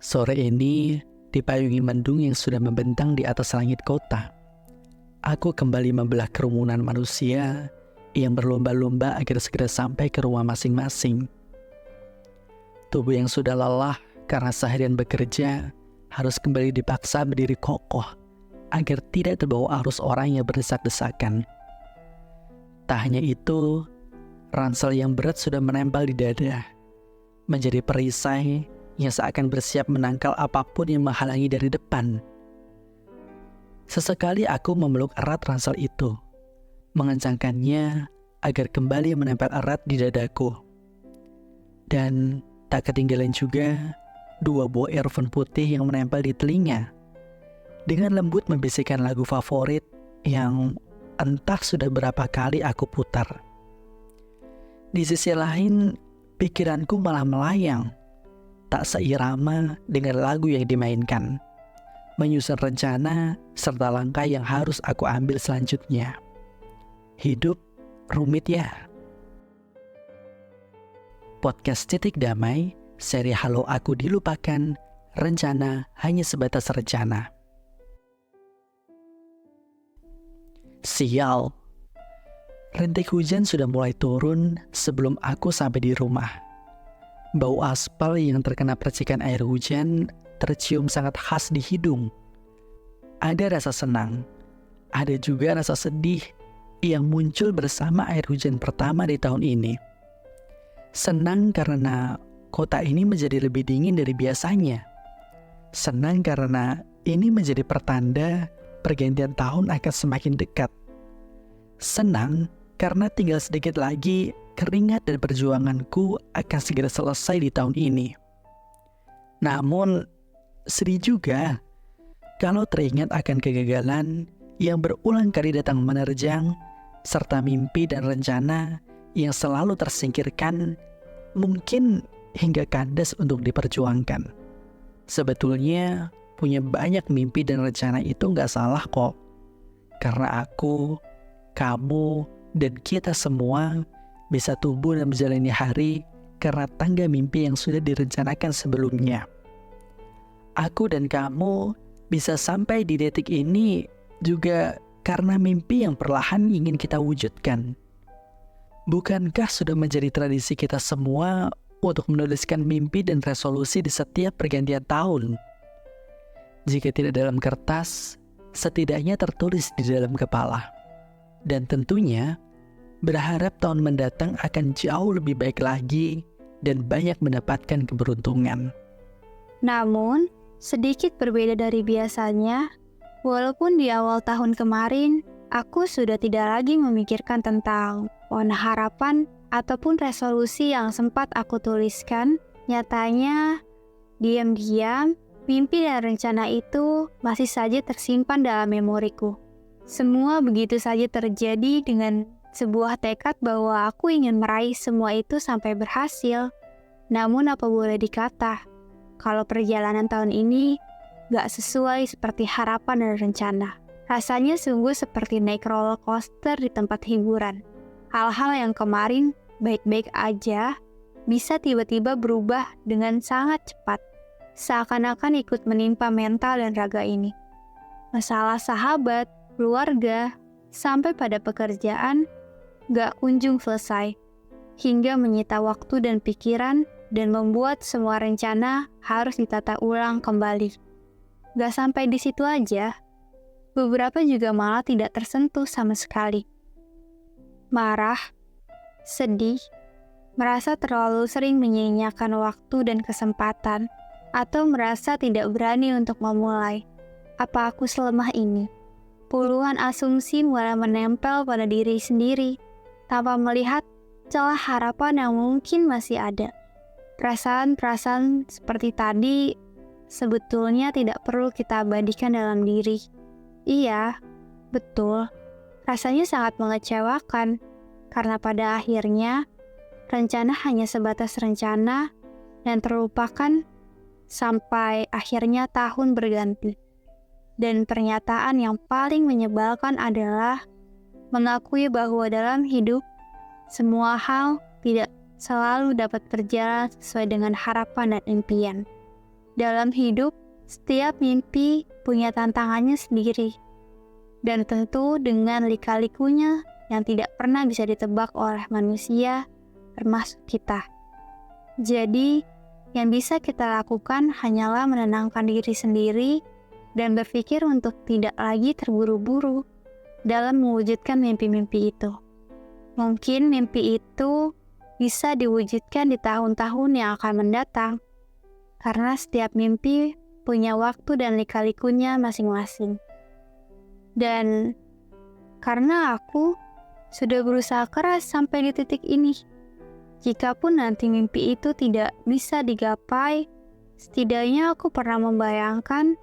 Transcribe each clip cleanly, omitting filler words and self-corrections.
Sore ini, dipayungi mendung yang sudah membentang di atas langit kota, aku kembali membelah kerumunan manusia yang berlomba-lomba agar segera sampai ke rumah masing-masing. Tubuh yang sudah lelah karena seharian bekerja harus kembali dipaksa berdiri kokoh agar tidak terbawa arus orang yang berdesak-desakan. Tak hanya itu, ransel yang berat sudah menempel di dada, menjadi perisai yang seakan bersiap menangkal apapun yang menghalangi dari depan. Sesekali aku memeluk erat ransel itu, mengencangkannya agar kembali menempel erat di dadaku. Dan tak ketinggalan juga 2 buah earphone putih yang menempel di telinga, dengan lembut membisikkan lagu favorit yang entah sudah berapa kali aku putar. Di sisi lain, pikiranku malah melayang, tak seirama dengan lagu yang dimainkan, menyusun rencana serta langkah yang harus aku ambil selanjutnya. Hidup rumit ya. Podcast Titik Damai, seri Halo Aku Dilupakan, rencana hanya sebatas rencana. Sial, rintik hujan sudah mulai turun sebelum aku sampai di rumah. Bau aspal yang terkena percikan air hujan tercium sangat khas di hidung. Ada rasa senang, ada juga rasa sedih yang muncul bersama air hujan pertama di tahun ini. Senang karena kota ini menjadi lebih dingin dari biasanya. Senang karena ini menjadi pertanda pergantian tahun akan semakin dekat. Senang karena tinggal sedikit lagi keringat dan perjuanganku akan segera selesai di tahun ini. Namun, sedih juga kalau teringat akan kegagalan yang berulang kali datang menerjang, serta mimpi dan rencana yang selalu tersingkirkan, mungkin hingga kandas untuk diperjuangkan. Sebetulnya, punya banyak mimpi dan rencana itu gak salah kok. Karena aku, kamu, dan kita semua bisa tumbuh dan menjalani hari karena tangga mimpi yang sudah direncanakan sebelumnya. Aku dan kamu bisa sampai di detik ini juga karena mimpi yang perlahan ingin kita wujudkan. Bukankah sudah menjadi tradisi kita semua untuk menuliskan mimpi dan resolusi di setiap pergantian tahun? Jika tidak dalam kertas, setidaknya tertulis di dalam kepala. Dan tentunya, berharap tahun mendatang akan jauh lebih baik lagi dan banyak mendapatkan keberuntungan. Namun, sedikit berbeda dari biasanya, walaupun di awal tahun kemarin, aku sudah tidak lagi memikirkan tentang pohon harapan ataupun resolusi yang sempat aku tuliskan. Nyatanya, diam-diam, mimpi dan rencana itu masih saja tersimpan dalam memoriku. Semua begitu saja terjadi dengan sebuah tekad bahwa aku ingin meraih semua itu sampai berhasil. Namun apa boleh dikata, kalau perjalanan tahun ini gak sesuai seperti harapan dan rencana. Rasanya sungguh seperti naik roller coaster di tempat hiburan. Hal-hal yang kemarin baik-baik aja bisa tiba-tiba berubah dengan sangat cepat. Seakan-akan ikut menimpa mental dan raga ini. Masalah sahabat, keluarga, sampai pada pekerjaan gak kunjung selesai, hingga menyita waktu dan pikiran dan membuat semua rencana harus ditata ulang kembali. Gak sampai di situ aja, beberapa juga malah tidak tersentuh sama sekali. Marah, sedih, merasa terlalu sering menyia-nyiakan waktu dan kesempatan, atau merasa tidak berani untuk memulai. Apa aku selemah ini? Puluhan asumsi mulai menempel pada diri sendiri, tanpa melihat celah harapan yang mungkin masih ada. Perasaan-perasaan seperti tadi sebetulnya tidak perlu kita abadikan dalam diri. Iya, betul. Rasanya sangat mengecewakan, karena pada akhirnya rencana hanya sebatas rencana dan terlupakan sampai akhirnya tahun berganti. Dan pernyataan yang paling menyebalkan adalah mengakui bahwa dalam hidup semua hal tidak selalu dapat berjalan sesuai dengan harapan dan impian. Dalam hidup, setiap mimpi punya tantangannya sendiri. Dan tentu dengan lika-likunya yang tidak pernah bisa ditebak oleh manusia, termasuk kita. Jadi, yang bisa kita lakukan hanyalah menenangkan diri sendiri dan berpikir untuk tidak lagi terburu-buru dalam mewujudkan mimpi-mimpi itu. Mungkin mimpi itu bisa diwujudkan di tahun-tahun yang akan mendatang, karena setiap mimpi punya waktu dan lika-likunya masing-masing. Dan karena aku sudah berusaha keras sampai di titik ini, jikapun nanti mimpi itu tidak bisa digapai, setidaknya aku pernah membayangkan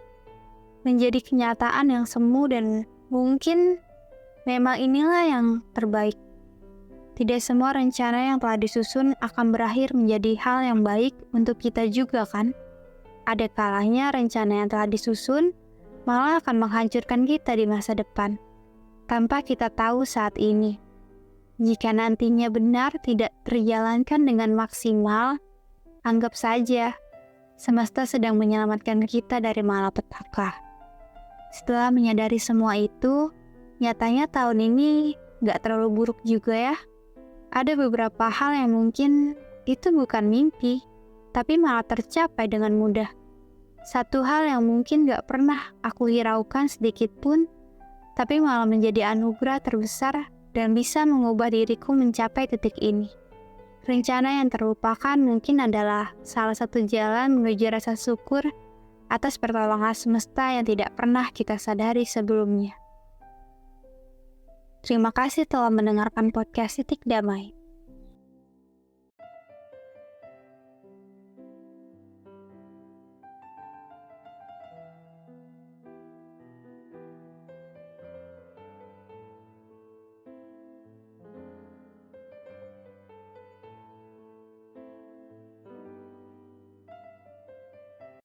menjadi kenyataan yang semu dan mungkin memang inilah yang terbaik. Tidak semua rencana yang telah disusun akan berakhir menjadi hal yang baik untuk kita juga kan? Ada kalanya rencana yang telah disusun malah akan menghancurkan kita di masa depan, tanpa kita tahu saat ini. Jika nantinya benar tidak terjalankan dengan maksimal, anggap saja semesta sedang menyelamatkan kita dari malapetaka. Setelah menyadari semua itu, nyatanya tahun ini gak terlalu buruk juga ya. Ada beberapa hal yang mungkin itu bukan mimpi, tapi malah tercapai dengan mudah. Satu hal yang mungkin gak pernah aku hiraukan sedikit pun, tapi malah menjadi anugerah terbesar dan bisa mengubah diriku mencapai titik ini. Rencana yang terlupakan mungkin adalah salah satu jalan menuju rasa syukur atas pertolongan semesta yang tidak pernah kita sadari sebelumnya. Terima kasih telah mendengarkan podcast Titik Damai.